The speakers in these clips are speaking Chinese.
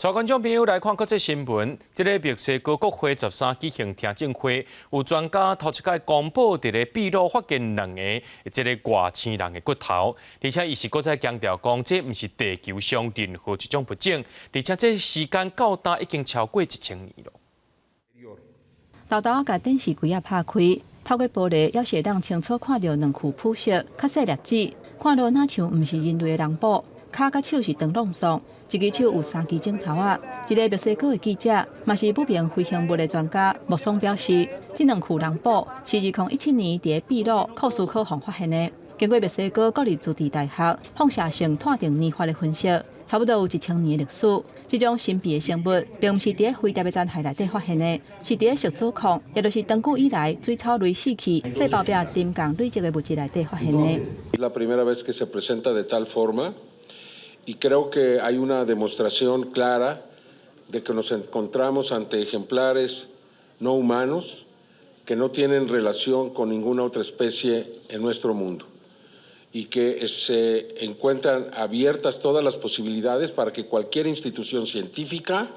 带观众朋友来看国际新闻。这个墨西哥国会13举行听证会，有专家头一届公布，伫个秘鲁发现2个这个外星人的骨头，而且伊是搁再强调讲，这毋是地球上任何一种物种，而且这时间到达已经超过1000年了。豆豆甲电视柜拍开，透过玻璃，还是会当清楚看到2具腐蚀、较细粒子，看落哪像毋是人类的人骨，脚甲手是长long送。一只手有3支镜头啊！一个墨西哥的记者，嘛是不明飞行物的专家，穆松表示，这2具人骨是2017年伫秘鲁库斯科巷发现的。经过墨西哥国立主题大学放射性碳定年法的分析，差不多有1000年的历史。这种神秘的生物，并不是伫飞碟的残骸内底发现的，是伫石子矿，也就是长久以来水草类死去、细胞壁沉降累积的物质内底发现的。Y creo que hay una demostración clara de que nos encontramos ante ejemplares no humanos que no tienen relación con ninguna otra especie en nuestro mundo y que se encuentran abiertas todas las posibilidades para que cualquier institución científica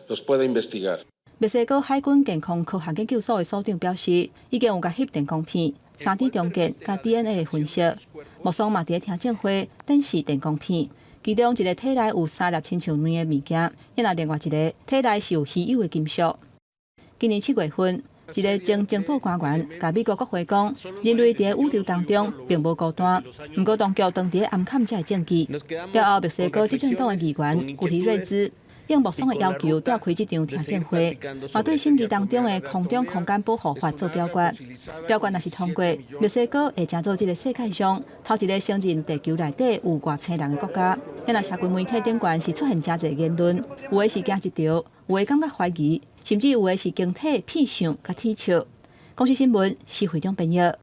los pueda investigar. 墨西哥海军健康科学研究所的所长表示，已经有甲翕电光片、3D 重建加 DNA 的分析。穆松嘛伫听证会展示电光片，其中一个体内有3粒亲像卵的物件，另外一个体内是有稀有的金属。今年7月份，一个前情报官员甲美国国会讲，人类伫宇宙当中并无孤单，不过当局当伫暗砍这个证据。了后，墨西哥执政党的议员古提瑞兹应穆松的要求，召开这场听证会，嘛对审议当中的空中空间保护法做表决。表决若是通过，墨西哥会成做这个世界上头一个承认地球内底有外星人的国家。若社群媒体顶悬是出现真侪言论，有的是惊一跳，有的感觉怀疑，甚至有的是经体、片相甲铁笑。公视新闻，是会长朋友。